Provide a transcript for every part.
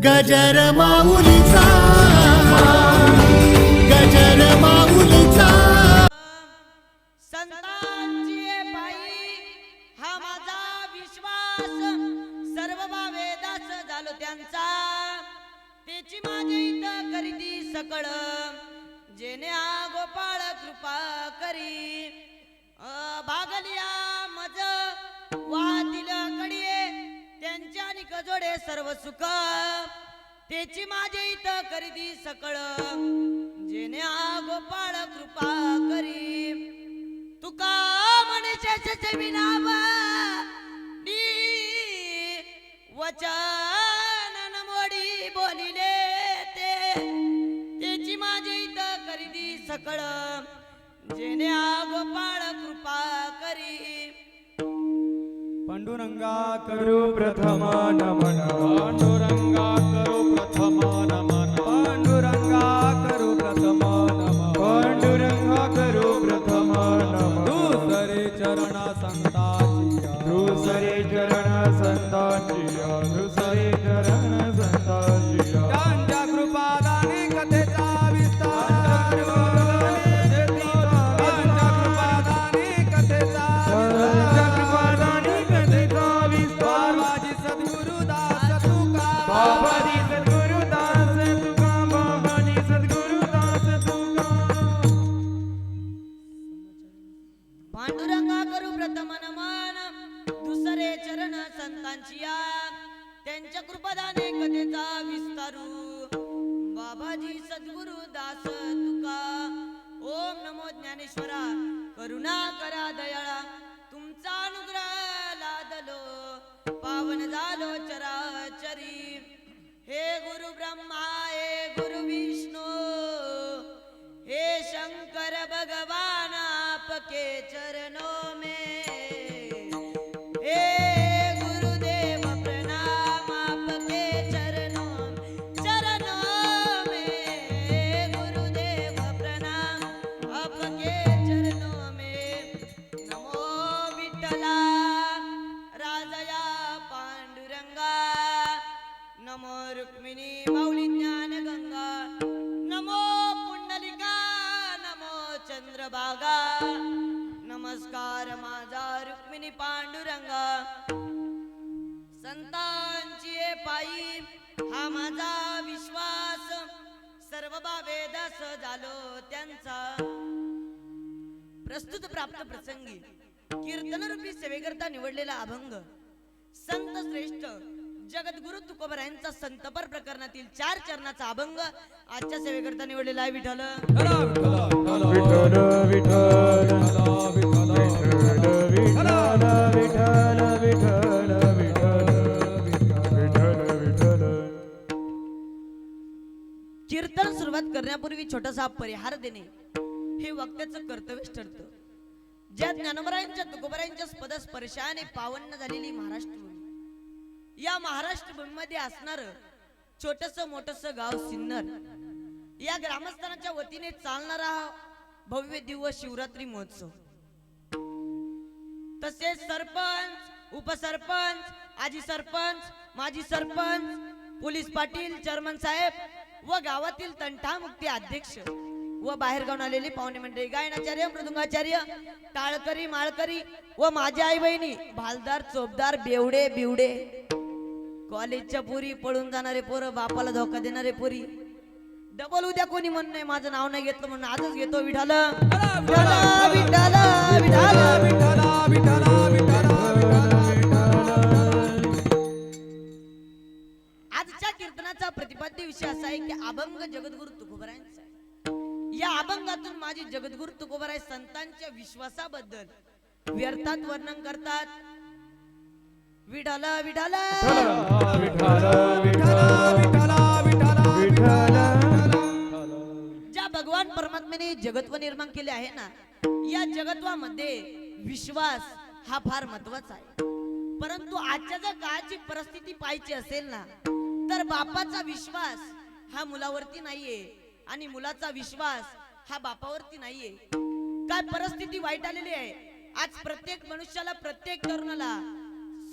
गजर माऊलीचा गजर माऊलीचा संतांची पायी हा माझा विश्वास सर्व वेदास झालो त्यांचा त्याची माझे इथं करीती सकळ जेने आ गोपाळ कृपा करी भागलिया मज वाहतील कडिये त्यांच्या आणि कजोडे सर्व सुख त्याची माझे इथं करीती सकळ जेने आ गोपाळ कृपा करी तुका मनुष्याचे विनाव वचन मोडी बोलिले त्याची माझी इथं करीती सकळ जेने आ गोपाळ कृपा करी पांडुरंगा करू प्रथम नमन पांडुरंगा करू प्रथम नमन पांडुरंगा करू प्रथम नमन पांडुरंगा करू प्रथम नमन दुसरे चरण संतांची दुसरे चरण संतांची दुसरे चरण संतांची त्यांच्या कृपादाने कथेचा विस्तार त्यांच्या कृपादाने कथेचा बाबाजी सद्गुरुदास तुका बाबाजी सद्गुरुदास तुका बाबाजी सद्गुरुदास तुका पांडुरंगा करू प्रथम नमन दुसरे चरण संतांची त्यांच्या कृपादाने कथेचा विस्तारू बाबाजी सद्गुरुदास तुका ओम नमो ज्ञानेश्वरा करुणा करा दयाळा तुमचा अनुग्रह लादलो पावन झालो चराचरी हे गुरु ब्रह्मा हे गुरु विष्णू हे शंकर भगवान आपके चरणों में हे गुरुदेव प्रणाम आपके चरणों में गुरुदेव प्रणाम आपके चरणों में नमो विठ्ठला राजया पांडुरंगा नमो रुक्मिणी माऊली ज्ञान गंगा नमो पुंडलिका नमो चंद्रभागा नमस्कार माझा रुक्मिणी पांडुरंगा संतांची पायी हा माझा विश्वास सर्व वेदास झालो त्यांचा प्रस्तुत प्राप्त प्रसंगी कीर्तन रूपी सेवेकरता निवडलेला अभंग संत श्रेष्ठ जगद्गुरु तुकोबरायांचा संतपर प्रकरणातील 4 चरणाचा अभंग आजच्या सेवेकरता निवडलेला आहे. विठ्ठल विठ्ठल विठ्ठल कीर्तन सुरुवात करण्यापूर्वी छोटासा परिहार देणे हे वक्त्याचं कर्तव्यच ठरतं. ज्या ज्ञानोबरायांच्या तुकोबरायांच्या स्पर्शाने पावन्न झालेली महाराष्ट्र भूमी, या महाराष्ट्र भूमीमध्ये असणार छोटस मोठस गाव सिन्नर, या ग्रामस्थानाच्या वतीने चालणारा भव्य दिव्य शिवरात्री महोत्सव, तसेच सरपंच, उपसरपंच, आजी सरपंच, माजी सरपंच, पोलीस पाटील, चेअरमन साहेब व गावातील तंटामुक्ती अध्यक्ष व बाहेर गावून आलेली पाहुणे मंडळी, गायनाचार्य, मृदुंगाचार्य, टाळकरी, माळकरी व माझ्या आई बहिणी, भालदार, चोपदार, बेवडे, बिवडे, कॉलेजच्या पोरी, पळून जाणारे पोरं, बापाला धोका देणारे पोरी, डबल उद्या कोणी म्हणून नाही माझं नाव नाही घेतलं म्हणून आजच घेतो. विठाल विठाल विठाल विठाल विठाल विठाल. आजच्या कीर्तनाचा प्रतिपाद्य विषय असा आहे की अभंग जगद्गुरु तुकोबरायांचा. या अभंगातून माझी जगद्गुरु तुकोबराय संतांच्या विश्वासाबद्दल व्यर्थात वर्णन करतात. विठाल विठाल ज्या भगवान परमात्म्याने जगत्व निर्माण केले आहे ना, या जगत्वामध्ये विश्वास हा फार महत्वाचा आहे. परंतु आजच्या जर काळाची परिस्थिती पाहायची असेल ना, तर बापाचा विश्वास हा मुलावरती नाहीये आणि मुलाचा विश्वास हा बापावरती नाहीये. काय परिस्थिती वाईट आलेली आहे. आज प्रत्येक मनुष्याला, प्रत्येक तरुणाला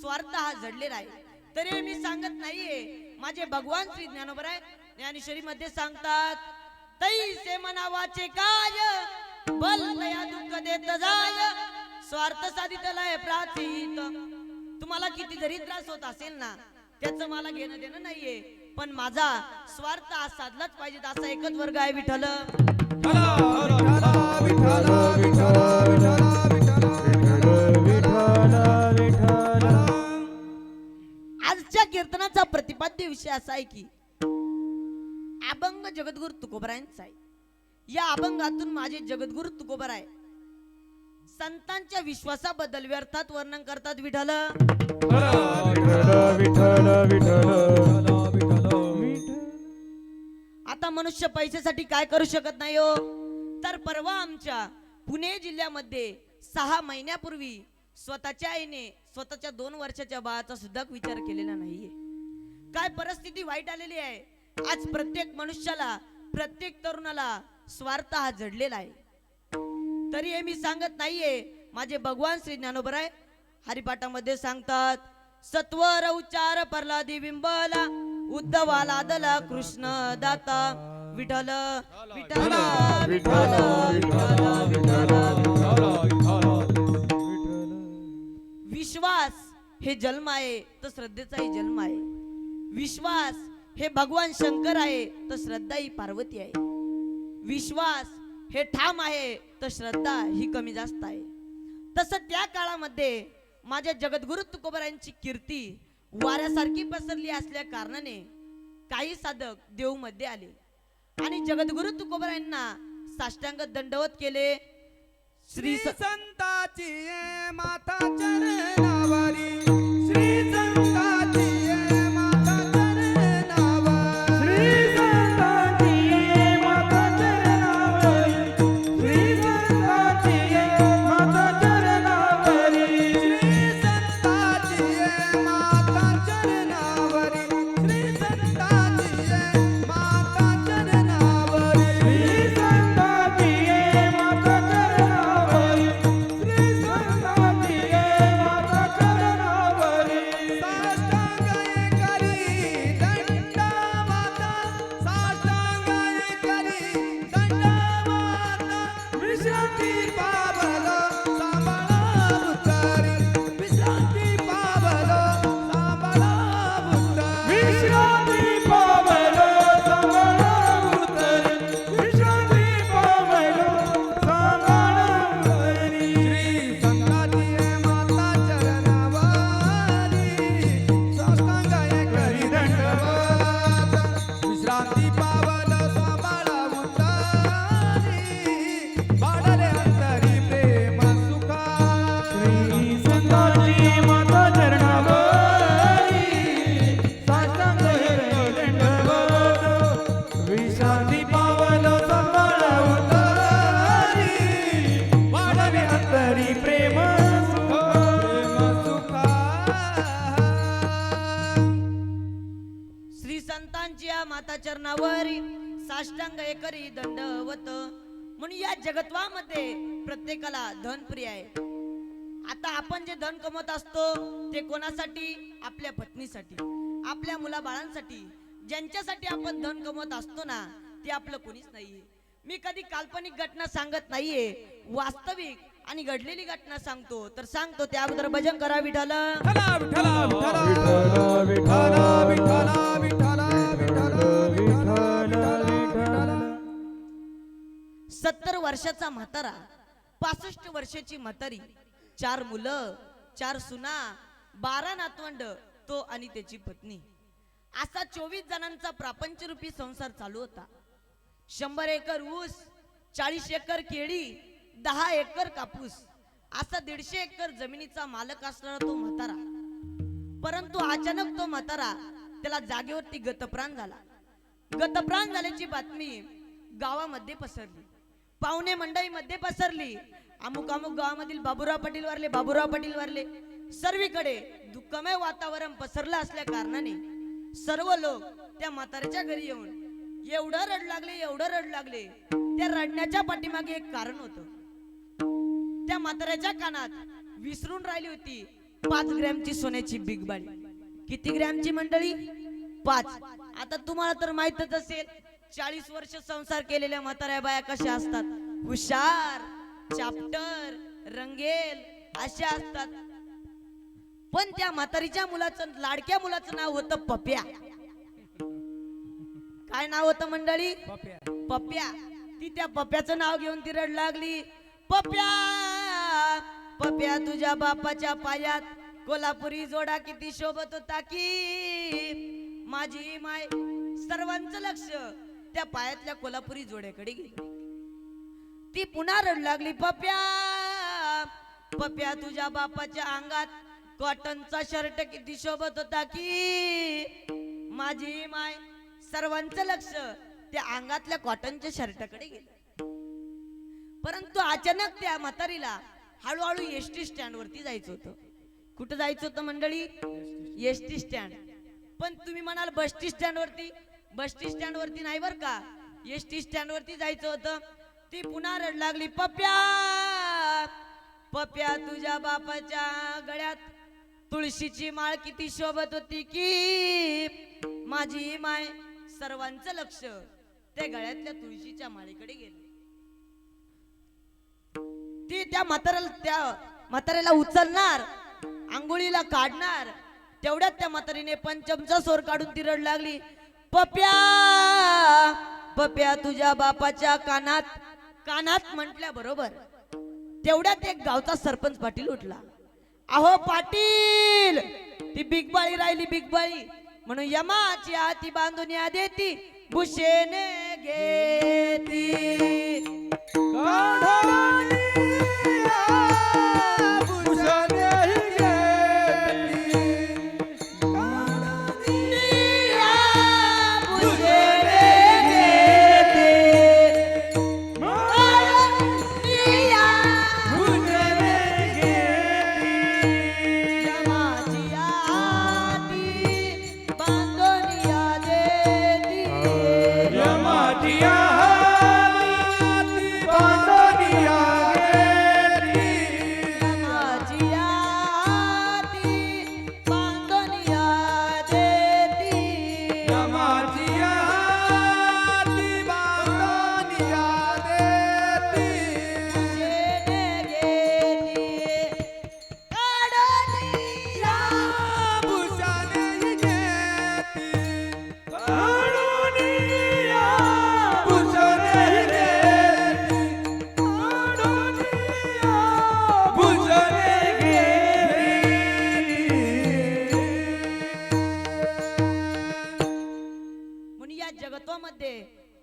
स्वार्थ हा जडलेला आहे. तरी मी सांगत नाहीये माझे भगवान श्री ज्ञानोबराय ज्ञानेश्वरी मध्ये सांगतात, तैसे मनावाचे काय बल दया दुःख देत जाय, स्वार्थ साधित लय प्राचित. तुम्हाला किती जरी त्रास होत असेल ना, त्याचं मला घेणं देणं नाहीये, पण माझा स्वार्थ हा साधलाच पाहिजे. असा एकच वर्ग आहे विठ्ठल. आजच्या कीर्तनाचा प्रतिपाद्य विषय असा आहे की अभंग जगद्गुरु तुकोबरायांचा आहे. या अभंगातून माझे जगद्गुरु तुकोबराय संतांच्या विश्वासाबद्दल व्यर्थात वर्णन करतात. विठ्ठल आता मनुष्य पैशासाठी काय करू शकत नाही हो. तर परवा आमच्या पुणे जिल्ह्यामध्ये 6 महिन्यापूर्वी स्वतःच्या आईने स्वतःच्या 2 वर्षाच्या बाळाचा सुद्धा विचार केलेला नाहीये. काय परिस्थिती वाईट आलेली आहे. आज प्रत्येक मनुष्याला, प्रत्येक तरुणाला स्वार्थ हा जडलेला आहे. तरी हे मी सांगत नाहीये, माझे भगवान श्री ज्ञानोबराय हरिपाठामध्ये सांगतात, सत्वर उच्चार प्रल्हादी बिंबला, उद्धवाला दला कृष्ण दाता. विठ्ठल विठ्ठल विठ्ठल विठ्ठल विठ्ठल. विश्वास हे जन्म आहे तर श्रद्धेचाही जन्म आहे. विश्वास हे भगवान शंकर आहे तर श्रद्धा ही पार्वती आहे. विश्वास हे ठाम आहे तर श्रद्धा ही कमी जास्त आहे. तसं त्या काळामध्ये माझ्या जगद्गुरु तुकोबरायांची कीर्ती वाऱ्यासारखी पसरली असल्या कारणाने काही साधक देव मध्ये आले आणि जगद्गुरु तुकोबरायांना साष्टांग दंडवत केले. श्री संताची माता चरणावरी, श्री संताची माता चरणावरी, श्री संताची माता चरणावरी, श्री संताची माता चरणावरी, श्री संताची माता चरणावरी, श्री संताची माता चरणावरी, श्री संताची माता चरणावरी, श्री संताची माता चरणावरी. साष्टांग करी दंडवत, साष्टांग करी दंडवत, विश्रांती पावलो सांभाळा उतारी, विश्रांती पावलो सांभाळा उतारी, विश्रांती पावलो सांभाळा उतारी, विश्रांती पावलो सांभाळा उतारी. श्री संताची माता चरणावरी, साष्टांग करी दंडवत, विश्रांती पावलो सांभाळा उतारी, वाढले अंतरी प्रेम सुखा. श्री संताची माता चरणावरी, साष्टांग करी दंडवत, विश्रांती पावलो सांभाळा उतारी, वाढले अंतरी प्रेम सुखा. श्री संतांची या माता चरणावरी साष्टांग करी दंडवत. म्हणून या जगत्वामध्ये प्रत्येकाला धन प्रिय आहे. आता आपण जे धन कमवत असतो ते कोणासाठी? आपल्या पत्नीसाठी, आपल्या मुलाबाळांसाठी. ज्यांच्यासाठी आपण धन कमवत असतो ना, ते आपलं कोणीच नाहीये. मी कधी काल्पनिक घटना सांगत नाहीये, वास्तविक आणि घडलेली घटना सांगतो. तर सांगतो त्या अगोदर भजन करा. विठ्ठल विठ्ठल विठ्ठल विठ्ठल विठ्ठल विठ्ठल विठ्ठल विठ्ठल. 70 वर्षाचा म्हातारा, 65 वर्षाची म्हातारी, 4 मुलं, 4 सुना, 12 नातवंड, तो आणि त्याची पत्नी, असा 24 जणांचा प्रापंचरूपी संसार चालू होता. 100 एकर ऊस, 40 एकर केळी, 10 एकर कापूस, असा 150 एकर जमिनीचा मालक असणारा तो म्हातारा. परंतु अचानक तो म्हातारा, त्याला जागेवरती गतप्राण झाला. गतप्राण झाल्याची बातमी गावामध्ये पसरली, पाहुणे मंडळीमध्ये पसरली. अमुक अमुक गावामधील बाबूराव पाटील वारले, बाबूराव पाटील वारले. सर्वीकडे दुःखमय वातावरण पसरलं असल्या कारणाने सर्व लोक त्या म्हाताऱ्याच्या घरी येऊन एवढं रड लागले, एवढं रड लागले. त्या रडण्याच्या पाठीमागे एक कारण होतं. त्या म्हाताऱ्याच्या कानात विसरून राहिली होती 5 ग्रॅमची सोन्याची बिग बाळी. किती ग्रॅमची मंडळी? 5. आता तुम्हाला तर माहितच असेल 40 वर्ष संसार केलेल्या म्हाताऱ्या बाया कशा असतात, हुशार, चाप्टर, रंगेल अशा असतात. पण त्या म्हातारीच्या मुलाचं, लाडक्या मुलाचं नाव होतं पप्या. काय नाव होतं मंडळी? पप्या. ती त्या पप्याचं नाव घेऊन ती रड लागली. पप्या पप्या तुझ्या बापाच्या पायात कोल्हापुरी जोडा किती शोभत होता की. माझी माय सर्वांचं लक्ष त्या पायातल्या कोल्हापुरी जोड्याकडे गेलं. ती पुन्हा रड लागली. पप्या पप्या तुझ्या बापाच्या अंगात कॉटनचा शर्ट किती शोभत होता की. माझी माय सर्वांचं लक्ष त्या अंगातल्या कॉटनच्या शर्टाकडे गेलं. परंतु अचानक त्या म्हातारीला हळूहळू एसटी स्टँड वरती जायचं होतं. कुठं जायचं होतं मंडळी? ST stand. पण तुम्ही म्हणाल बसटी स्टँड वरती. बसटी स्टँड वरती नाही बर का, एसटी स्टँड वरती जायचं होतं. ती पुन्हा रड लागली. पप्या पप्या तुझ्या बापाच्या गळ्यात तुळशीची माळ किती शोभत होती की. माझी माय सर्वांचं लक्ष त्या गळ्यातल्या तुळशीच्या माळेकडे गेलं. ती त्या म्हाताऱ्याला उचलणार, आंघोळीला काढणार, तेवढ्यात त्या म्हातारीने पंचमचा सोर काढून ती रड लागली. पप्या पप्या तुझ्या बापाच्या कानात. कानात म्हटल्या बरोबर तेवढ्यात एक गावचा सरपंच पाटील उठला. अहो पाटील, ती बिगबाळी राहिली बिगबाळी म्हणून यमाची हाती बांधून या देती, भुशेने घेती.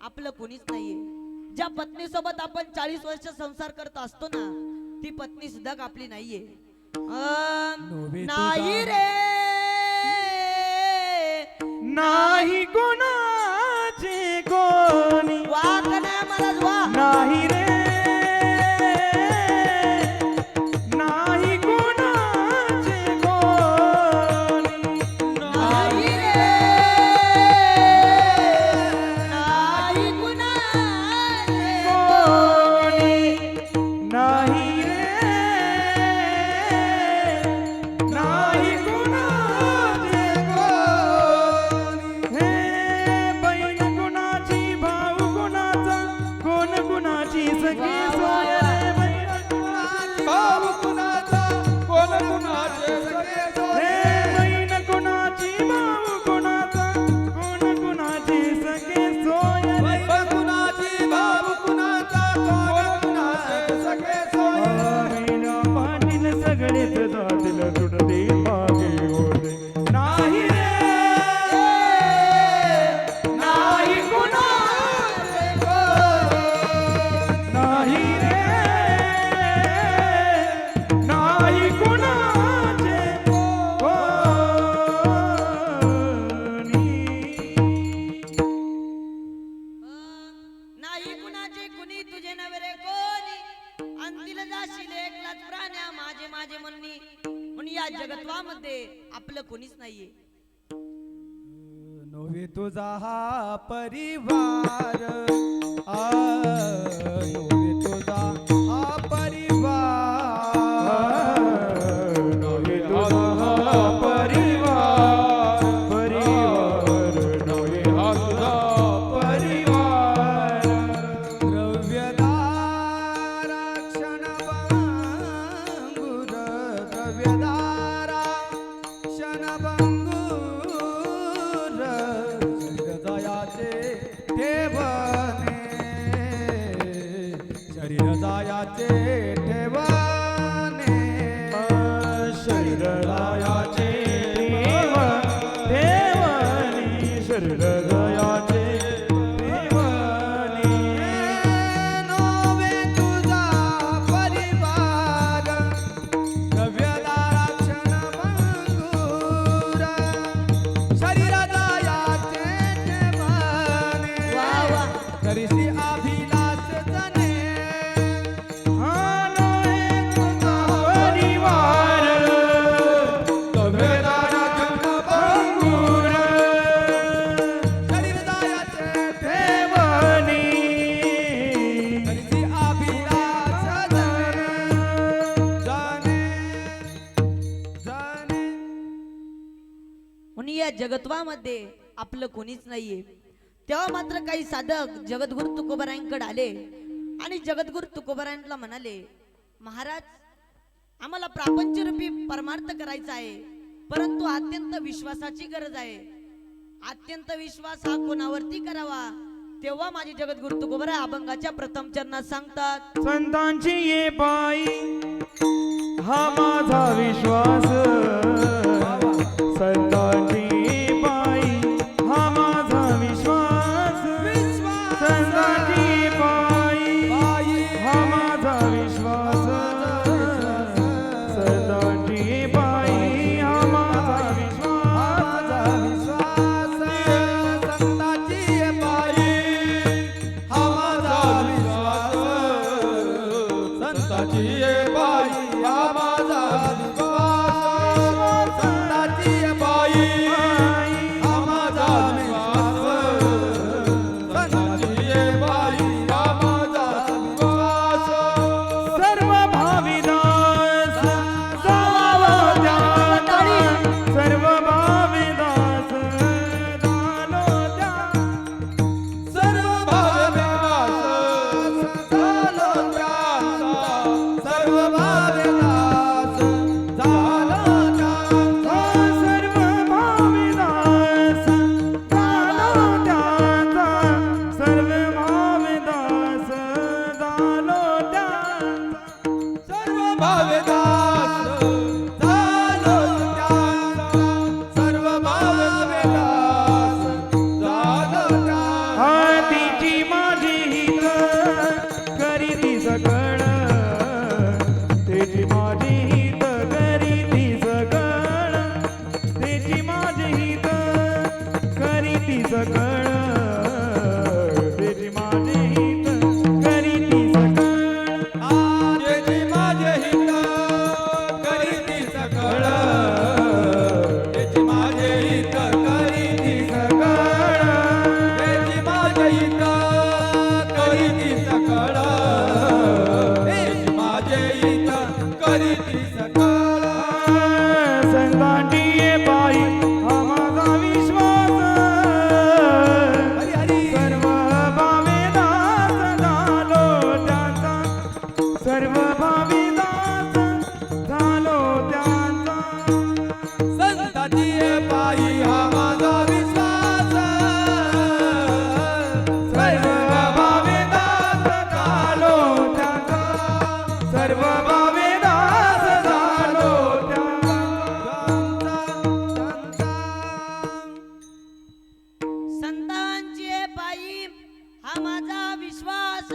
आपलं कोणीच नाहीये. ज्या पत्नी सोबत आपण 40 वर्ष संसार करत असतो ना, ती पत्नी सुद्धा आपली नाहीये. नाही रे, नाही कोणाचे कोणी. वा कन्या महाराज वा. नाही रे, नाही कोणाचे कोणी. नाही रे, नाही कुणाचे कोणी. नाही रे, नाही कोणाचे कोणी. हे बहीण कोणाची, भाऊ कोणाचा, कोण कोणाची सखी सोय रे. बहीण कोणाची, भाऊ कोणाचा, कोण कोणाचे सखी सोय. हे बहीण कोणाची, भाऊ कोणाचा, कोण कोणाची सखी सोय. बहीण कुणाची, भाऊ कुणाचा, कोण कुणाचे सखी सोय. बहीण पाटील सगळेच जातील तुटते मागे होते. नाही रे, नाही कुणाचे कोणी. नाही रे, नाही कुणाचे नाही कुणाचे कुणी, तुझे नवे रे कोणी. अंतिल जाशील एकलाच प्राण्या माझे माझे म्हणणी. म्हणून या जगत्वामध्ये आपलं कोणीच नाहीये. नव्हे तुझा हा परिवार. नव्हे तुझा हा परिवार. नव्हे तुझा हा परिवार. परिवार शरीराचे ठेवाने शरीराचे ठेवणी शरीराचे ठेवणी नोवे तुझा परिवार द्रव्यदारा क्षण भंगूर शरीराचे ठेवणे वा वा तरीसी अभिलाष जने आनोए तुझा परिवार द्रव्यदारा क्षण भंगूर शरीराचे ठेवणी तरीसी अभिलाष जने म्हणून या जगत्वामध्ये आपलं कोणीच नाहीये. तेव्हा मात्र काही साधक जगद्गुरु तुकोबारायांकडे आले आणि जगद्गुरु तुकोबारायांना म्हणाले, महाराज आम्हाला प्रापंचरूपी परमार्थ करायचा आहे, परंतु अत्यंत विश्वासाची गरज आहे. अत्यंत विश्वास हा कोणावरती करावा. तेव्हा माझे जगद्गुरु तुकोबाराय अभंगाच्या प्रथम चरणात सांगतात, संतांची ये पायी हा माझा विश्वास संतांची पायी हा माझा विश्वास संतांची पायी हा माझा विश्वास संतांची पायी हा माझा विश्वास संतांची पायी हा माझा विश्वास संतांची पायी हा माझा विश्वास संतांची पायी हा माझा विश्वास संतांची पायी हा माझा विश्वास सर्व भाविदास जावो त्याता सर्व भाविदास जालो त्या सर्व भाविदास जालो त्याता सर्व भाविदास जालो त्याता सर्व भाविदास जालो त्याता सर्व भाविदास जालो त्याता सर्व भाविदास जालो त्याता सर्व भाविदास जालो त्याता तिची माझी हित करीती सकळ तेची माझी हित करीती सकळ तेची माझी हित करीती सकळ तेची माझी हित करीती सकळ तेची माझी हित करीती सकळ तेची माझी हित करीती सकळ तेची माझी हित करीती सकळ तेची माझी हित करीती सकळ संतांची बाई हा माझा विश्वास सर्व भाविदास झालो त्याचा सर्व भाविदास झालो त्याचा संतांची बाई हा माझा विश्वास सर्व भाविदास झालो त्याचा सर्व भाविदास झालो त्याचा संतांची पायी हा माझा विश्वास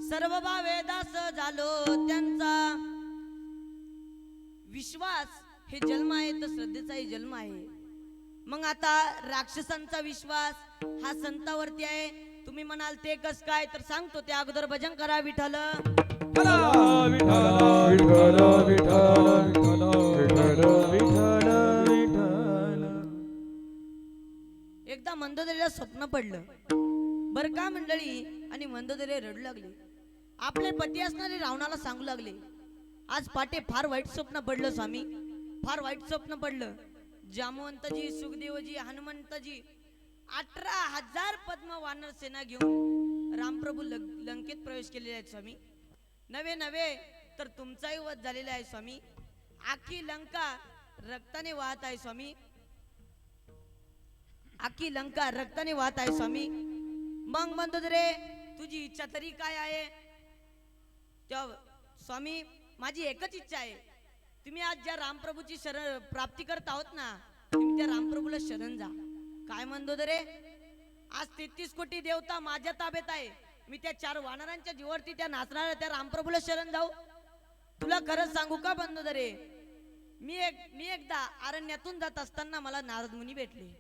सर्व भावेदास झालो त्यांचा. विश्वास हे जन्म आहे तर श्रद्धेचाही जन्म आहे. मग आता राक्षसांचा विश्वास हा संतावरती आहे. तुम्ही म्हणाल ते कस काय, तर सांगतो. त्या अगोदर भजन करा विठ्ठल. एकदा मंदोदरीला स्वप्न पडलं बरं का मंडळी, आणि मंदोदरी रडू लागले. आपले पती असणारे रावणाला सांगू लागले, आज पाटे फार वाईट स्वप्न पडलं स्वामी, फार वाईट स्वप्न पडलं. जामवंतजी, सुखदेवजी, हनुमंतजी 18,000 पद्म वानर सेना घेऊन रामप्रभू लंकेत प्रवेश केलेले आहेत स्वामी. नवे नवे तर तुमचाही वध झालेला आहे स्वामी. आखी लंका रक्ताने वाहत आहे स्वामी. आखी लंका रक्ताने वाहत आहे स्वामी. मग म्हणतो रे तुझी इच्छा तरी काय आहे. त्या स्वामी माझी एकच इच्छा आहे, तुम्ही आज ज्या रामप्रभूची शरण प्राप्ती करत आहोत ना, तुम्ही त्या रामप्रभूला शरण जा. काय म्हणतो रे, आज 33 कोटी देवता माझ्या ताब्यात आहे, मी त्या 4 वानरांच्या जीवावरती त्या नाचणाऱ्या त्या रामप्रभूला शरण जाऊ? तुला खरंच सांगू का बंधू रे, मी एकदा अरण्यातून जात असताना मला नारद मुनी भेटले.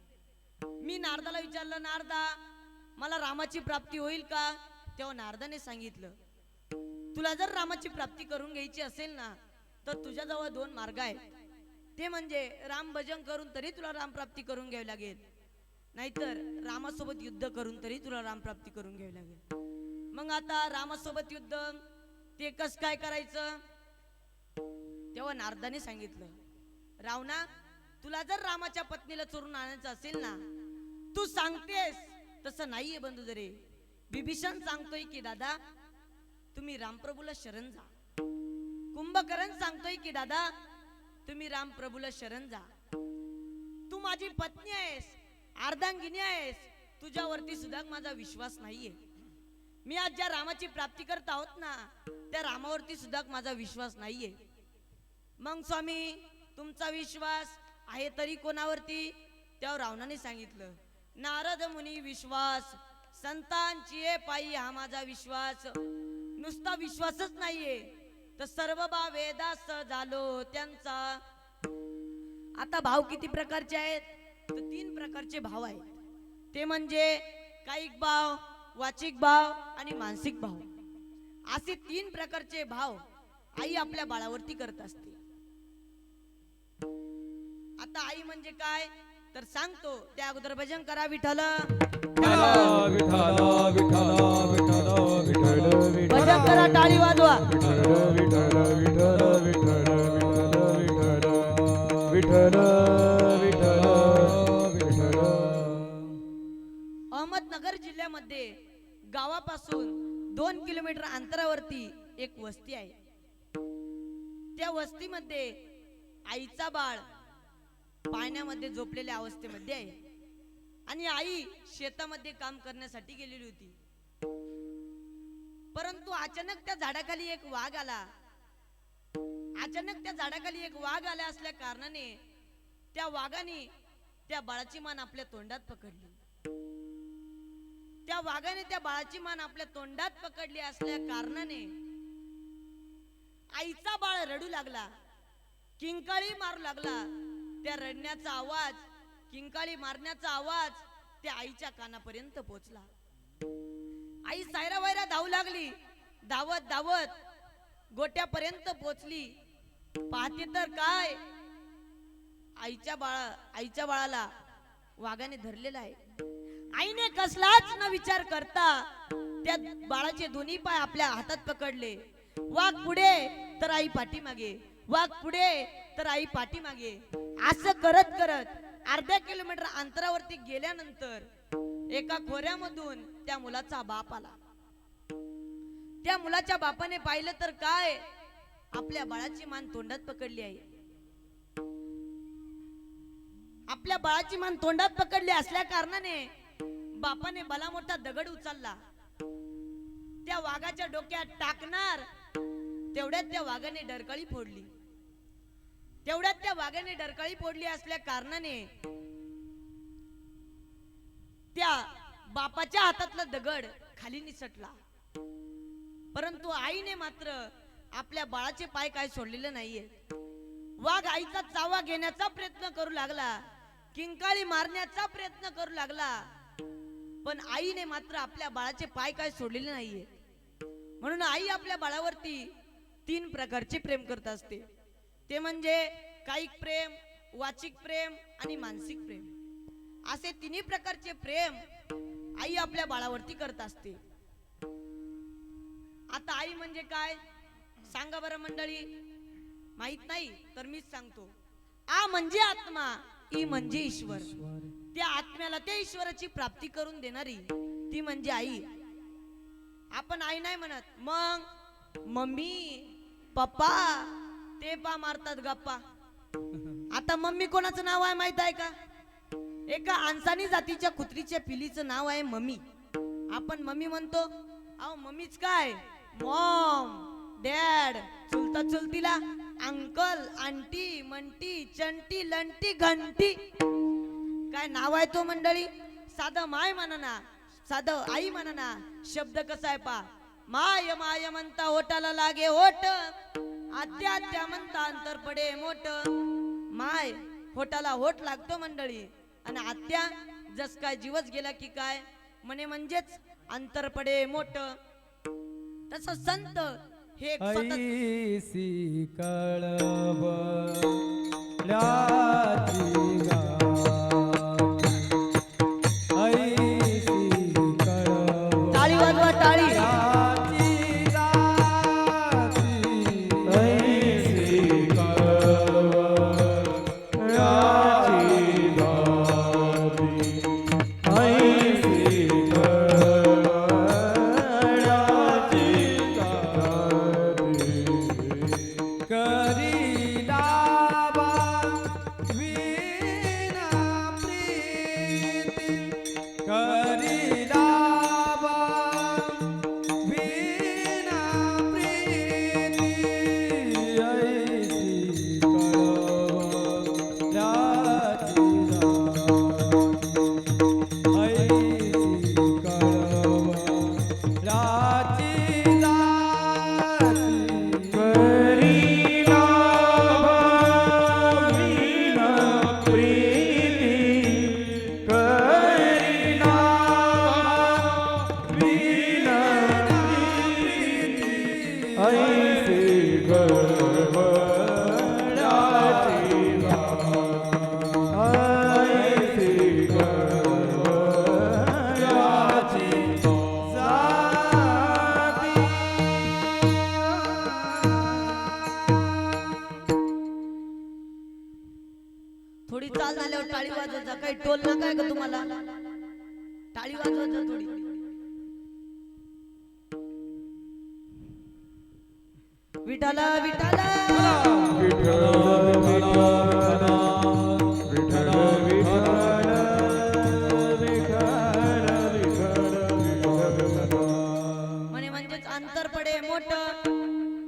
मी नारदाला विचारलं, नारदा मला रामाची प्राप्ती होईल का? तेव्हा नारदाने सांगितलं, तुला जर रामाची प्राप्ती करून घ्यायची असेल ना, तर तुझ्याजवळ 2 मार्ग आहेत. ते म्हणजे राम भजन करून तरी तुला राम प्राप्ती करून घ्यावी लागेल, नाहीतर रामासोबत युद्ध करून तरी तुला राम प्राप्ती करून घ्यावी लागेल. मग आता रामासोबत युद्ध ते कस काय करायचं? तेव्हा नारदाने सांगितलं, रावणा तुला जर रामाच्या पत्नीला चोरून आणायचं असेल ना, तू सांगतेस तसं नाहीये बंधू रे. विभीषण सांगतोय की दादा तुम्ही रामप्रभूला शरण जा. कुंभकर्ण सांगतोय की दादा तुम्ही रामप्रभूला शरण जा. तू माझी पत्नी आहेस, अर्धांगिनी आहेस, तुझ्यावरती सुद्धा माझा विश्वास नाहीये. मी आज ज्या रामाची प्राप्ती करत आहोत ना, त्या रामावरती सुद्धा माझा विश्वास नाहीये. मग स्वामी तुमचा विश्वास आहे तरी कोणावरती? तेव्हा रावणाने सांगितलं, नारद मुनी विश्वास संतांची पायी हा माझा विश्वास. नुसता विश्वासच नाहीये तर सर्व वेदास झालो त्यांचा. आता भाव किती प्रकारचे आहेत? तर 3 प्रकारचे भाव आहेत. ते म्हणजे कायिक भाव, वाचिक भाव आणि मानसिक भाव. असे 3 प्रकारचे भाव आई आपल्या बाळावरती करत असते. आता आई म्हणजे काय तर सांगतो, त्या अगोदर भजन करा विठ्ठल. भजन करा, टाळी वाजवा. अहमदनगर जिल्ह्यामध्ये गावापासून 2 किलोमीटर अंतरावरती एक वस्ती आहे. त्या वस्तीमध्ये आईचा बाळ पाण्यामध्ये झोपलेल्या अवस्थेमध्ये आहे आणि आई शेतामध्ये काम करण्यासाठी गेलेली होती. परंतु अचानक त्या झाडाखाली एक वाघ आला. अचानक त्या झाडाखाली एक वाघ आला असल्या कारणाने त्या वाघाने त्या बाळाची मान आपल्या तोंडात पकडली. त्या वाघाने त्या बाळाची मान आपल्या तोंडात पकडली असल्या कारणाने आईचा बाळ रडू लागला, किंकाळी मारू लागला. त्या रडण्याचा आवाज, किंकाळी मारण्याचा आवाज त्या आईच्या कानापर्यंत पोहोचला. आई सायरा वायरा धावू लागली. धावत धावत गोट्यापर्यंत पोहोचली. पाहते तर काय, आईच्या बाळाला वाघाने धरलेला आहे. आईने कसलाच न विचार करता त्या बाळाचे दोन्ही पाय आपल्या हातात पकडले. वाघ पुढे तर आई पाठीमागे, वाघ पुढे तर आई पाठीमागे. असं करत करत अर्ध्या किलोमीटर अंतरावरती गेल्यानंतर एका खोऱ्यामधून त्या मुलाचा बाप आला. त्या मुलाच्या बापाने पाहिलं तर काय, आपल्या बाळाची मान तोंडात पकडली आहे. आपल्या बाळाची मान तोंडात पकडली असल्या कारणाने बापाने भला मोठा दगड उचलला. त्या वाघाच्या डोक्यात टाकणार तेवढ्यात त्या वाघाने डरकाळी फोडली. तेवढ्यात त्या वाघाने डरकाळी फोडली असल्या कारणाने त्या बापाच्या हातातला दगड खाली निसटला. परंतु आईने मात्र आपल्या बाळाचे पाय काय सोडलेले नाहीये. वाघ आईचा चावा घेण्याचा प्रयत्न करू लागला, किंकाळी मारण्याचा प्रयत्न करू लागला, पण आईने मात्र आपल्या बाळाचे पाय काय सोडलेले नाहीये. म्हणून आई आपल्या बाळावरती 3 प्रकारचे प्रेम करत असते. ते म्हणजे कायिक प्रेम, वाचिक प्रेम आणि मानसिक प्रेम. असे 3 प्रकारचे प्रेम आई आपल्या बाळावरती करत असते. आता आई म्हणजे काय सांगा बरं मंडळी, माहित नाही तर मीच सांगतो. आ म्हणजे आत्मा, ई म्हणजे ईश्वर. त्या आत्म्याला त्या ईश्वराची प्राप्ती करून देणारी ती म्हणजे आई. आपण आई नाही म्हणत, मग मम्मी पप्पा ते पा मारतात गप्पा. आता मम्मी कोणाचं नाव आहे माहित आहे का? एका अन्सानी जातीच्या कुत्रीच्या पिलीचं नाव आहे मम्मी. आपण मम्मी म्हणतो, अहो मम्मीच काय, मॉम. डॅड चुलता चुलतीला अंकल आंटी मंटी चंटी लंटी घंटी काय नाव आहे तो मंडळी. साधं माय म्हणा साधं आई म्हणा. शब्द कसा आहे पा. माय माय म्हणता होटाला लागे होट. आत्या आत्या म्हणता अंतर पडे मोठ. माय होटाला होट लागतो मंडळी आणि आत्या जस काय जीवच गेला की काय म्हणे म्हणजेच अंतर पडे मोठ. तस संत हे एक स्वतः ऐसी कळवळ्याची गाठी, ऐसी कळवळ्याची टाळी वाजवा टाळी. गाठी, ऐसी कळवळ्याची गाठी, ऐसी थोडी चाल झाल्यावर टाळी वाजवायचा. काही टोल ना काय का तुम्हाला. टाळी वाजवायचा थोडी. विठाला विठाला म्हणे म्हणजेच अंतर पडे मोठ.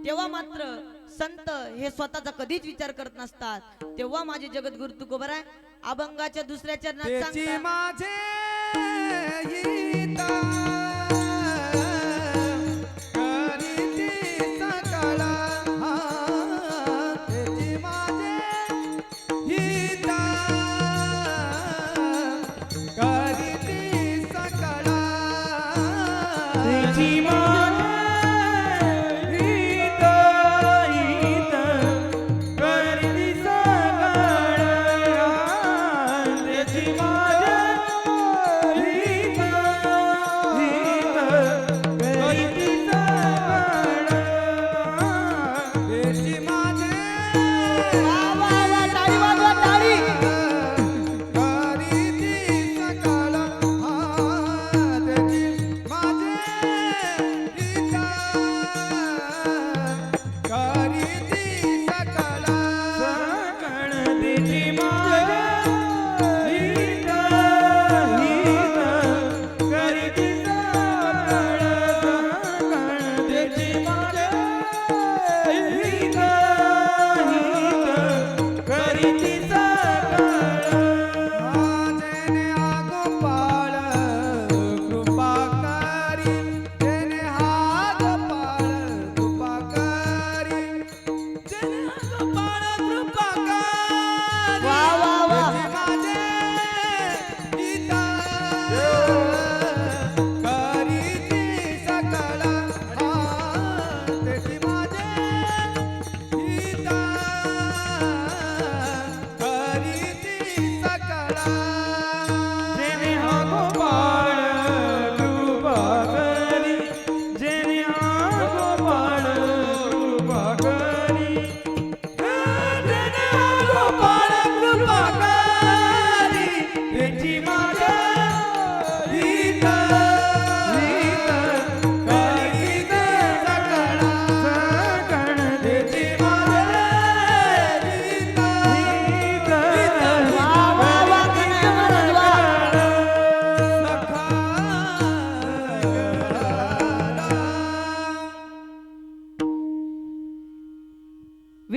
तेव्हा मात्र संत हे स्वतःचा कधीच विचार करत नसतात. तेव्हा माझे जगद्गुरु तुकोबरा अभंगाच्या दुसऱ्या चरणात त्याची सांगतात. माझे हिता करीती सकळ, त्याची माझे हिता करीती सकळ, त्याची माझे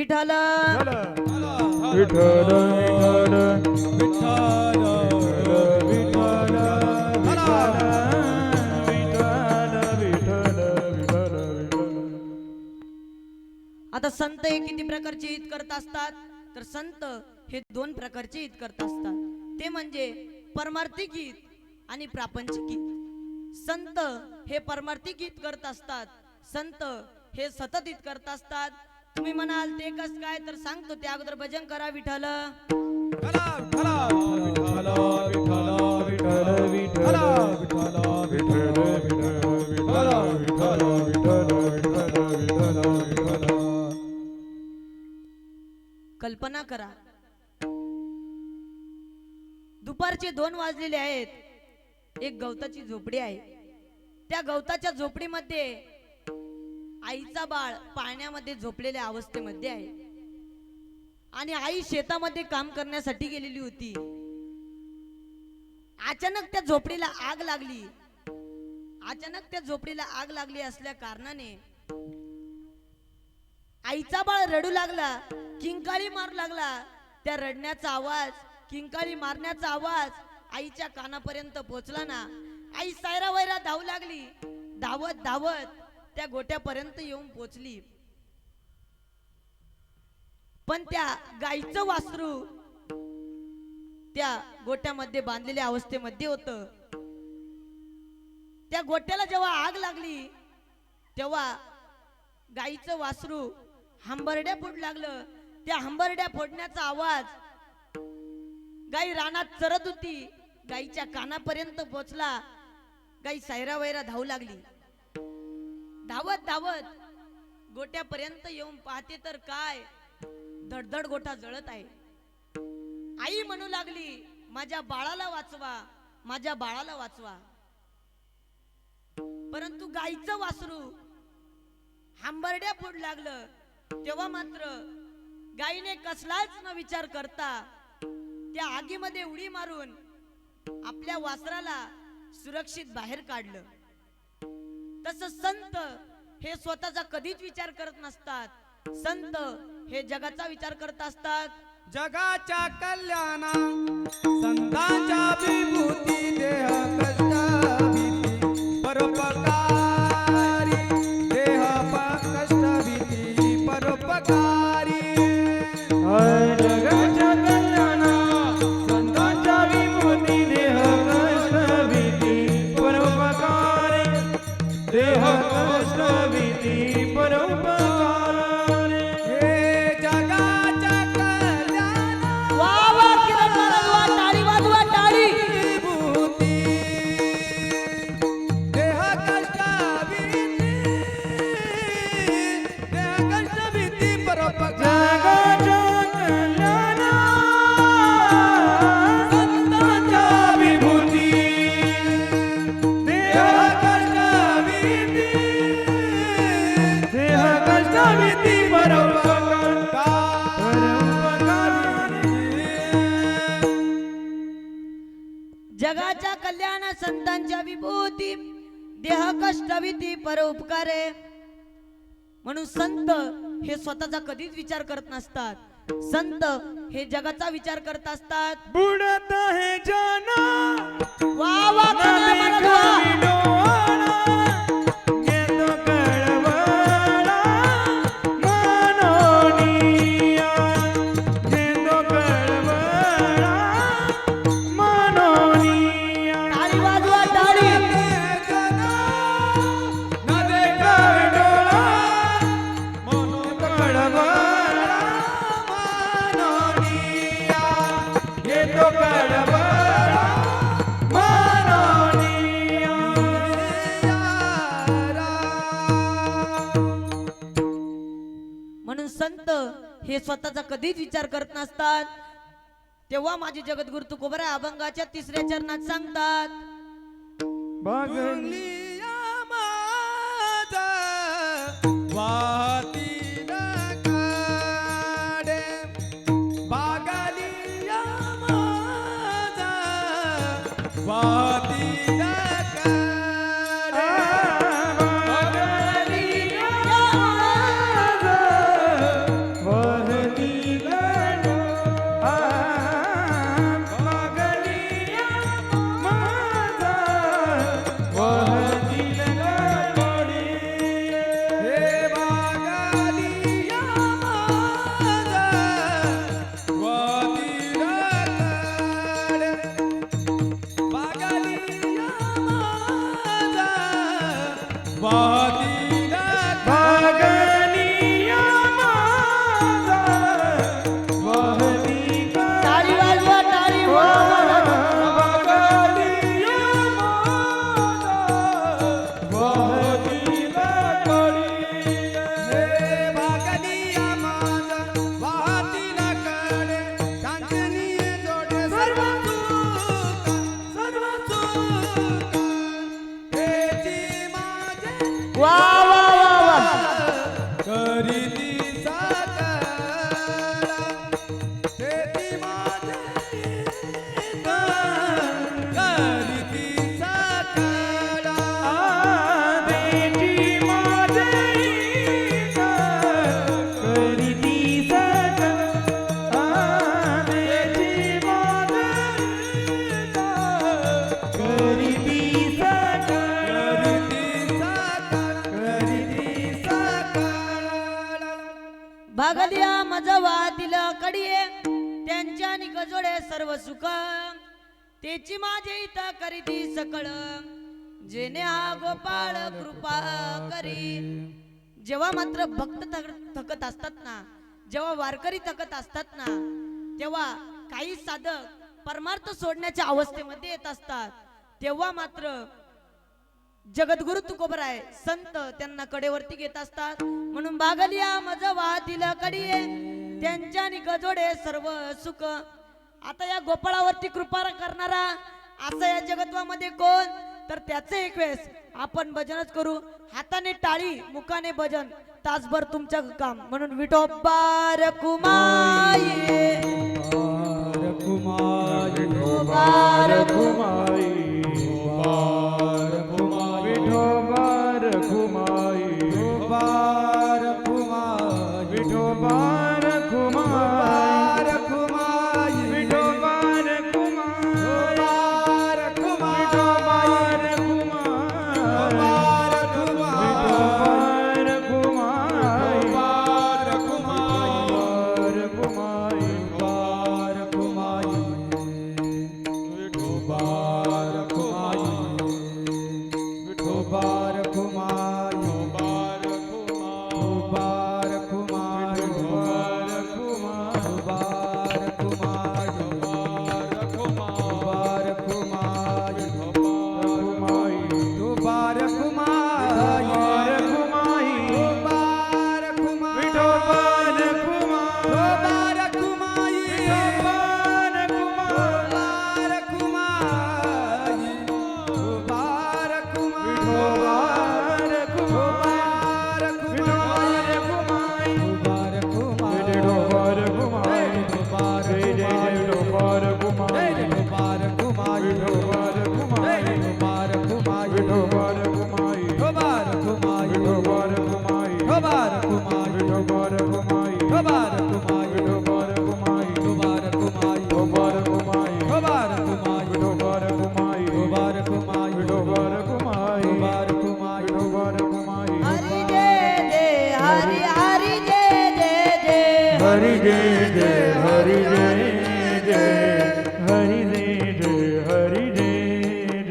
विठ्ठल विठ्ठल विठ्ठल विठ्ठल विठ्ठल आता संत हे किती प्रकारचे हित करत असतात तर संत हे दोन प्रकारचे हित करत असतात ते म्हणजे परमार्थिक हित आणि प्रापंचिक हित संत हे परमार्थिक हित करत असतात संत हे सतत हित करत असतात तुम्ही म्हणाल ते कस काय तर सांगतो त्या अगोदर भजन करा विठ्ठल कल्पना करा दुपारचे 2 वाजलेले आहेत एक गवताची झोपडी आहे त्या गवताच्या झोपडीमध्ये आईचा बाळ पाण्यामध्ये झोपलेल्या अवस्थेमध्ये आहे आणि आई शेतामध्ये काम करण्यासाठी गेलेली होती अचानक त्या झोपडीला आग लागली अचानक त्या झोपडीला आग लागली असल्या कारणाने आईचा बाळ रडू लागला किंकाळी मारू लागला त्या रडण्याचा आवाज किंकाळी मारण्याचा आवाज आईच्या कानापर्यंत पोहोचला ना आई सायरा वैरा धावू लागली धावत धावत त्या गोट्यापर्यंत येऊन पोहोचली पण त्या गाईचं वासरू त्या गोट्यामध्ये बांधलेल्या अवस्थेमध्ये होतं त्या गोट्याला जेव्हा आग लागली तेव्हा गाईचं वासरू हंबरड्या फोडू लागलं त्या हंबरड्या फोडण्याचा आवाज गाई रानात चरत होती गाईच्या कानापर्यंत पोहोचला गाई सायरा वैरा धावू लागली धावत धावत गोट्यापर्यंत येऊन पाहते तर काय धडधड गोठा जळत आहे आई म्हणू लागली माझ्या बाळाला वाचवा माझ्या बाळाला वाचवा परंतु गाईचं वासरू हंबरड्या फोडू लागलं तेव्हा मात्र गाईने कसलाच न विचार करता त्या आगीमध्ये उडी मारून आपल्या वासराला सुरक्षित बाहेर काढलं तसं संत हे स्वतःचा कधीच विचार करत नसतात संत हे जगाचा विचार करत असतात जगाच्या कल्याणा संतांच्या विभूती देह कष्ट भीती परोपकारी देह कष्ट भीती परोपकारी जगाच्या कल्याणा संतांच्या विभूती देह कष्ट भीती परोपकारी देह कष्ट भीती परोपकारी हे जगाच्या कल्याणा वा वा किरण वाजवा टाळी वाजवा टाळी विभूती देह कष्ट भीती परोपकारी जगाच्या कल्याणा संतांच्या विभूती देह कष्ट भीती देह कष्ट भीती जगाच्या कल्याण संतांच्या विभूती देह कष्ट भीती परोपकारे म्हणून संत हे स्वतःचा कधीच विचार करत नसतात संत हे जगाचा विचार करत असतात बुडत है जाना वा वा म्हणत वा. टाळी वाजवा टाळी म्हणून संत हे स्वतःचा कधीच विचार करत नसतात तेव्हा माझे जगद्गुरु तुकोबरा अभंगाच्या 3ऱ्या चरणात सांगतात बागलिया माझा वाहती काडे बागलिया माझा वाहती काडे बागलिया माझा वाहतील भागनिया माझा वाहती टाळी वाजवा टाळी वाजवा भागनिया माझा वाहतील कळी हे भागनिया माझा वाहतील कडे चांदणी जोडे सर्व हेची माझे वा वा वा वा करीती सातारा हेची माझे करीती सातारा हेची माझे करीती सातारा हेची माझे करीती सातारा करीती सातारा भागलिया मज वाहतील कडीये त्यांच्या निकजोडे सर्व सुख तेची माझे इथं करीती सकळ जेने हा गोपाळ कृपा करी जेव्हा मात्र भक्त थकत असतात ना जेव्हा वारकरी थकत असतात ना तेव्हा काही साधक परमार्थ सोडण्याच्या अवस्थेमध्ये येत असतात तेव्हा मात्र जगद्गुरु तुकोबराय संत त्यांना कडेवरती घेत असतात म्हणून भागलिया मज वाहतील कडीये त्यांच्या निकजोडे सर्व सुख आता या गोपाळावरती कृपा करणारा असा या जगत्वामध्ये कोण तर त्याचे एक वेळेस आपण भजनच करू हाताने टाळी मुखाने भजन तासभर तुमचं काम म्हणून विठोबार कुमाई विठोबार कुमाई विठोबार कुमाई विठोबार कुमाई विठोबार कुमाई विठोबार कुमार कुमाई विठोबार कुमार कुमार कुमार कुमार कुमार कुमार कुमाई विठोबार कुमाई विठोबार कुमाई विठोबार कुमाई विठोबार कुमाई विठोबार कुमाई विठोबार कुमाई विठोबार कुमाई विठोबार कुमाई विठोबार कुमाई विठोबार कुमाई विठोबार कुमाई विठोबार कुमाई हरी जय जय हरी हरी जय जय जय हरि जय जय हरि जय जय हरि जय जय हरि जय जय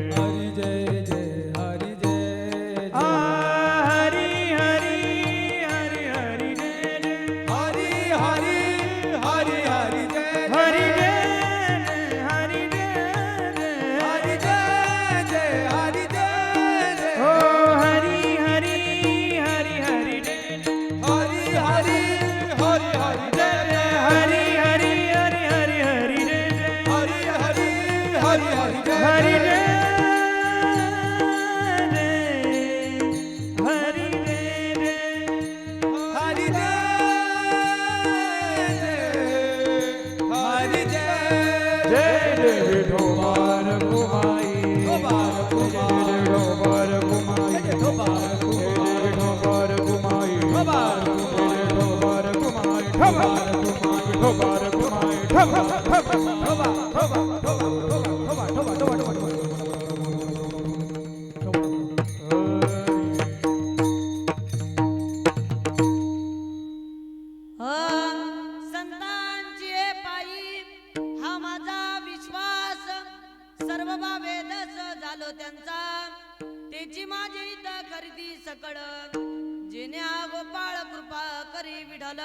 हरि जय जय हरि जय हरि हरि हरि हरि जय जय हरि हरि हरि हरि जय हरि जय हरि जय हरि जय जय हरि जय हो हरि हरि हरि हरि जय हरि हरि हरि हरि जय हरि हरि हरि हरि हरि जय हरि हरि हरि हरि जय हरि जय हरि जय हरि जय जय जय विठोबार कुमाई विठोबार कुमाई विठोबार कुमाई विठोबार कुमाई विठोबार कुमाई विठोबार कुमाई विठोबार संतांची हे पायी हा माझा विश्वास सर्व वेदच झालो त्यांचा तेची माझे हित खरेदी सकळ जेने गोपाळ कृपा करी विठ्ठल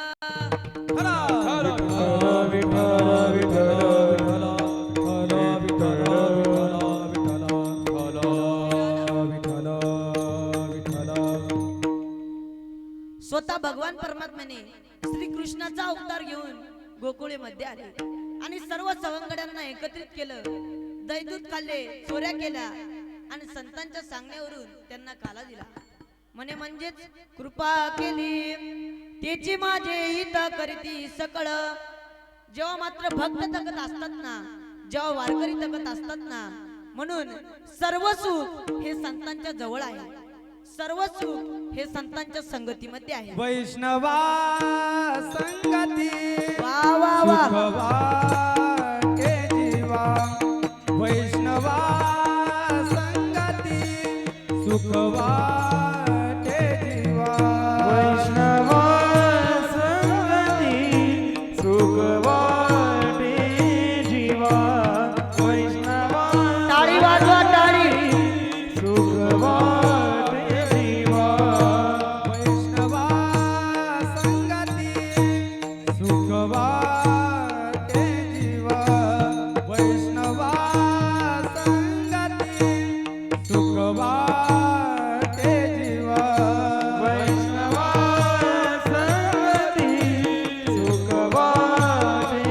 स्वतः भगवान परमात्म्याने श्री कृष्णाचा अवतार घेऊन गोकुळेमध्ये आले आणि सर्व सवंगड्यांना एकत्रित केलं. दैदूत खाल्ले, चोऱ्या केल्या आणि संतांच्या सांगण्यावरून त्यांना काला दिला. म्हणजेच कृपा केली तेची माझे हित करीती सकळ. जेव्हा मात्र भक्त तकत असतात ना, जेव्हा वारकरी तकत असतात ना, म्हणून सर्व सुख हे संतांच्या जवळ आहे. सर्व सुख हे संतांच्या संगतीमध्ये आहे. वैष्णवा संगती वा वा वा सुखवाटे जीवा. वैष्णवा संगती सुखवाटे जीवा. वैष्णवा संगती सुखवाटे जीवा. वैष्णवा टाळी वाजवा टाळी. सुखवाटे जीवा. वैष्णवा संगती सुखवाटे जीवा. वैष्णवा संगती सुखवाटे जीवा. वैष्णवा संगती सुखवाटे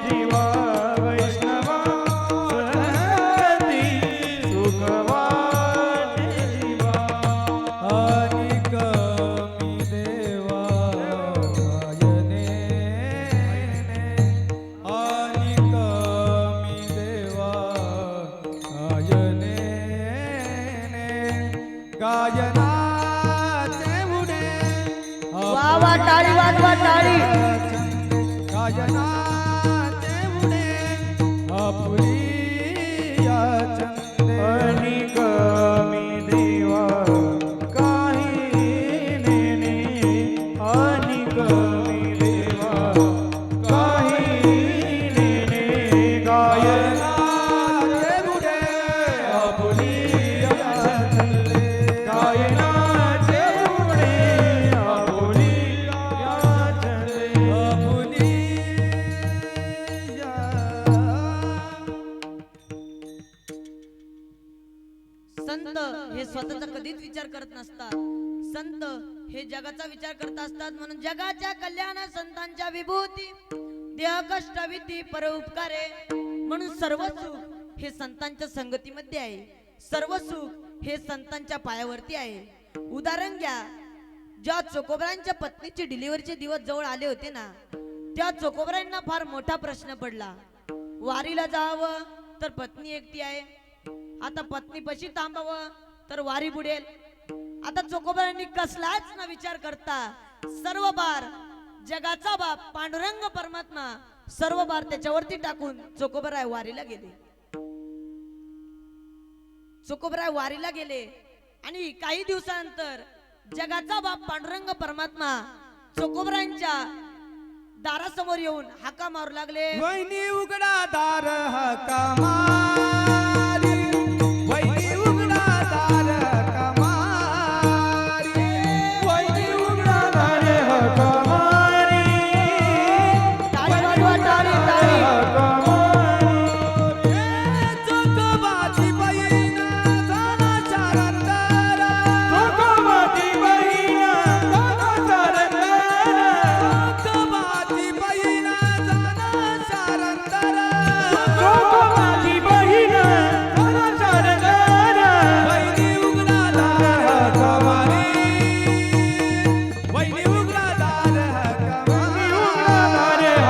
जीवा. वैष्णवा संगती सुखवाटे जीवा. अनिक मी देवा गायने. अनिक मी देवा गायने. गायनाचे उडे वा वा टाळी वाजवा टाळी. गायनाचे उडे आपुलिया चंदे. अनिक मी देवा काही नेने. अनिक मी देवा काही नेने. गायनाचे उडे आपुलिया चंदे. गायनाचे उडे आपुलिया चंदे. आपुलिया. संत हे स्वतःचा कधीच विचार करत नसतात. संत हे जगाचा विचार करत असतात. म्हणून जगाच्या कल्याण संतांच्या विभूती देह कष्ट विधी परोपकारे. म्हणून सर्व सुख हे संतांच्या संगतीमध्ये आहे. सर्व सुख हे संतांच्या पायावरती आहे. उदाहरण घ्या, ज्या चोकोबरांच्या पत्नीची डिलिव्हरीचे दिवस जवळ आले होते ना, त्या चोकोबरांना फार मोठा प्रश्न पडला. वारीला जावं तर पत्नी एकटी आहे. आता पत्नी पशी थांबावं तर वारी बुडेल. आता चोकोबरांनी कसलाच न विचार करता सर्व भार जगाचा बाप पांडुरंग परमात्मा सर्व भार त्याच्यावरती टाकून चोकोबराय वारीला गेले. चोकोबराय वारीला गेले आणि काही दिवसानंतर जगाचा बाप पांडुरंग परमात्मा चोकोबरांच्या दारासमोर येऊन हाका मारू लागले. वहिनी उघडा दार हाका मारी. वहिनी उघडा दार हाका मारी. वहिनी उघडा दार हाका मारी. टाळी वाजवा टाळी टाळी. हाका मारी. चोकोबाची बहीण झाला चारंदार. चोकोबाची बहीण झाला चारंदार. चोकोबाची बहीण झाला चारंदार. चोकोबाची बहीण झाला चारंदार. वहिनी उघडा दार हाका मारी. वहिनी उघडा दार हाका मारी.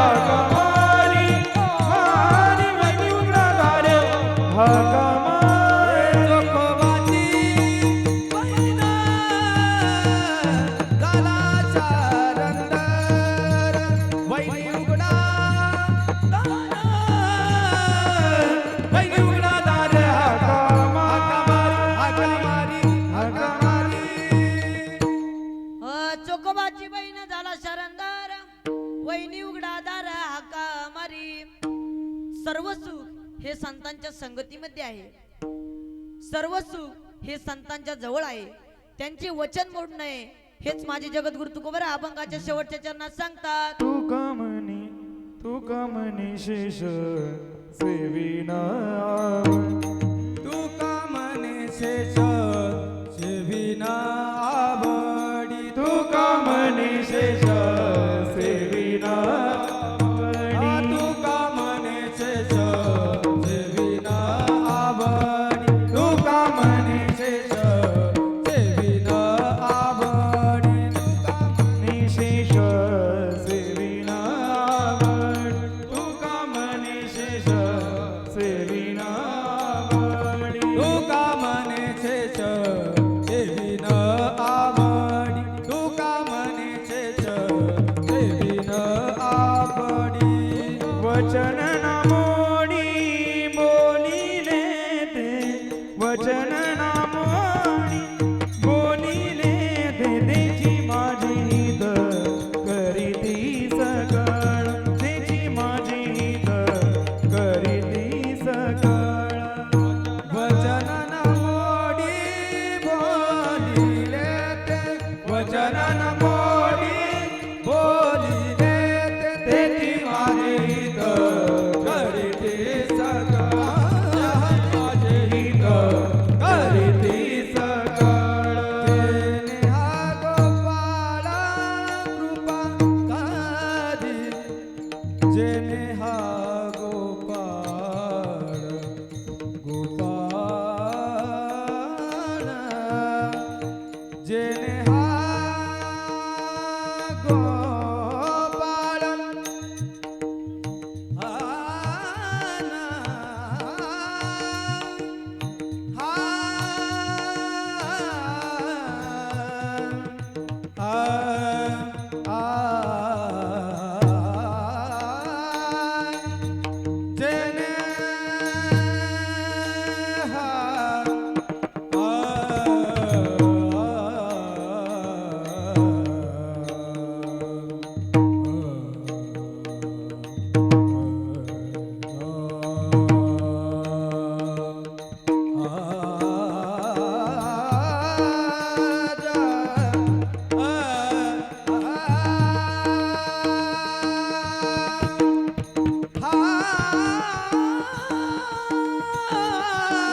हाका मारी. मारी वहिनी उघडा दार हाका मारी. चोकोबाची बहीण झाला चारंदार. वहिनी उघडा दार. वहिनी उघडा दार हाका मारी. हाका मारी. चोकोबाची बहीण झाला शरंदार. वहिनी उघडा दार हाका मारी. सर्व सुख हे संतांच्या संगतीमध्ये आहे. सर्व सुख हे संतांच्या जवळ आहे, त्यांचे वचन मोड नये हेच माझे जगद्गुरु तुकोबरा अभंगाच्या शेवटच्या चरणात सांगतात. तू कामनी शेष सेविना तू कामनी शेष सेविना आवडी तू कामनी शेष सेविना आवडी तू कामनी शेष सेविना आवडी तू कामनी शेष सेविना आवडी तू कामनी शेष सेविना आवडी तू कामनी शेष सेविना आवडी तू कामनी शेष सेविना आवडी तू कामनी शेष सेविना आवडी वचन ना मोडी बोलिले ते वचन ना मोडी बोलिले ते त्याची माझी हित करीती सकळ त्याची माझी हित करीती सकळ वचन ना मोडी बोलिले ते वचन ना मोडी बोलिले ते त्याची माझी हित करीती सकळ माझी हित करीती सकळ जेने हा गोपाळा कृपा कादी जेने हा गोपाळ जेने हा गोपाळ जेने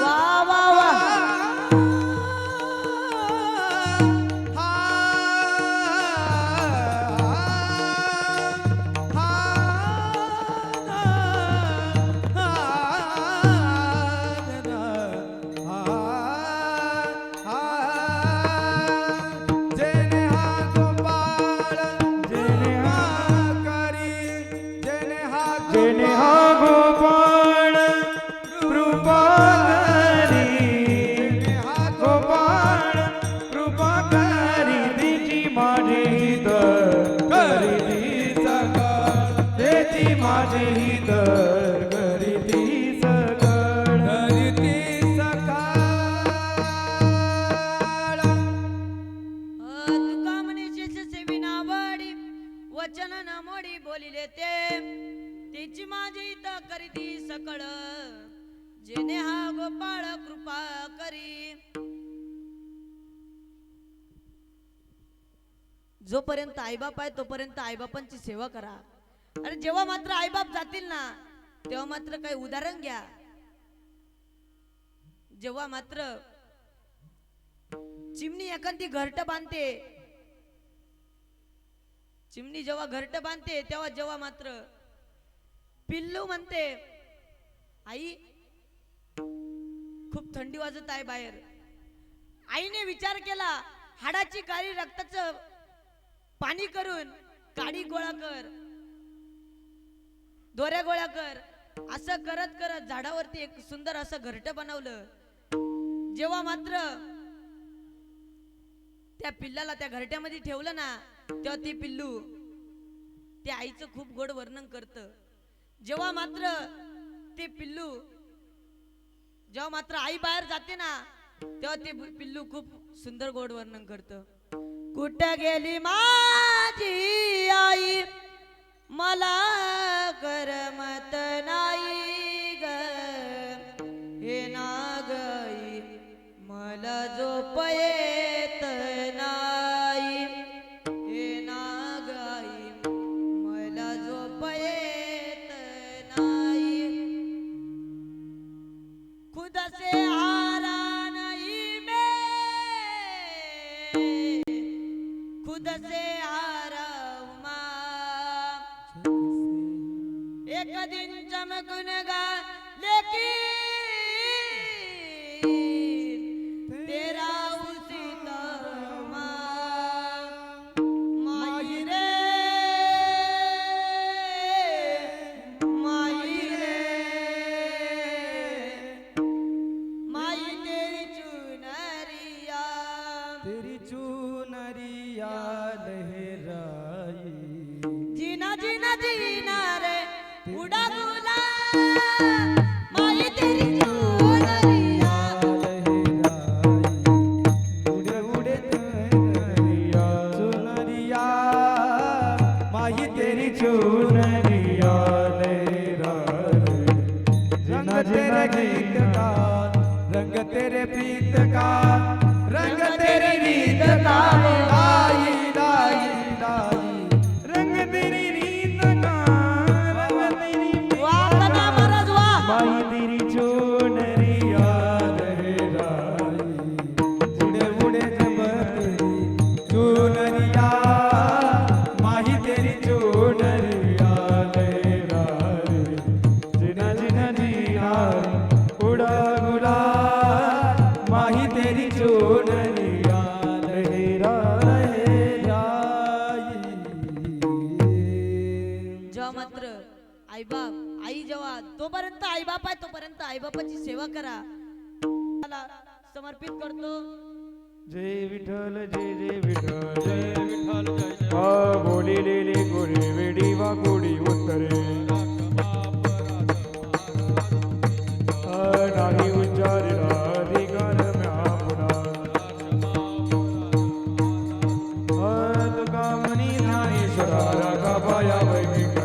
वा वा वा जेने हा गोपाळ कृपा करी गोपाळ कृपा करी तिची माझी हित करीती सकळ त्याची माझी हित करीती सकळ करीती सकळ तुका म्हणे शेष सेविना आवडी वचन न मोडी बोलिले ते त्याची माझी हित करीती सकळ जेने हा गोपाळ कृपा करी. जोपर्यंत आईबाप आहे तोपर्यंत आईबापांची सेवा करा. आणि जेव्हा मात्र आईबाप जातील ना तेव्हा मात्र काही उदाहरण घ्या. जेव्हा मात्र चिमणी एखादी घरट बांधते, चिमणी जेव्हा घरट बांधते तेव्हा जेव्हा मात्र पिल्लू म्हणते आई खूप थंडी वाजत आहे बाहेर. आईने विचार केला हाडाची काळी रक्ताचं पाणी करून काडी गोळा कर, दोऱ्या गोळा कर, असं करत करत झाडावरती एक सुंदर असं घरट बनवलं. जेव्हा मात्र त्या पिल्लाला त्या घरट्यामध्ये ठेवलं ना तेव्हा ते पिल्लू त्या आईचं खूप गोड वर्णन करतं. जेव्हा मात्र ते पिल्लू जेव्हा मात्र आई बाहेर जाते ना तेव्हा ते पिल्लू खूप सुंदर गोड वर्णन करतं. कुठं गेली माझी आई मला करमत नाही ग, हे नागई मला खुद से हार उमा एक दिन चमकूंगा लेकिन तेरा उसी तमा माई रे माई रे माई तेरी चुनरिया तेरी चुनरिया लहराई जीना जीना जीना रे उड़ा गुला माई तेरी चुनरिया उड़े उड़े चुनरिया चुनरिया माही तेरी चुनरिया लहराई रंग तेरे गीत का रंग तेरे प्रीत का रंग तेरे रीत का लाई लाई लाई रंग तेरी रीत का रंग तेरी वाह कन्या महाराज वाह माही तेरी चुनरिया लहराई उड़े उड़े जब तेरी चुनरिया माही तेरी चुनरिया लहराई जिना जिना जिया उड़ा गुला माही तेरी चुनरिया लहराई जेव्हा मात्र आई बाप आई जेव्हा तोपर्यंत आई बाप आहे तोपर्यंत आई बापाची सेवा करा मला समर्पित करतो जय विठ्ठल जय जय विठ्ठल जय विठ्ठल जय जय बोलिलेले गोरे वेडी वा गोडी उत्तरे नाही उच्चारिला अधिकार म्या पुन्हा तुका मनी ज्ञानेश्वरा रागा पाया वैदिक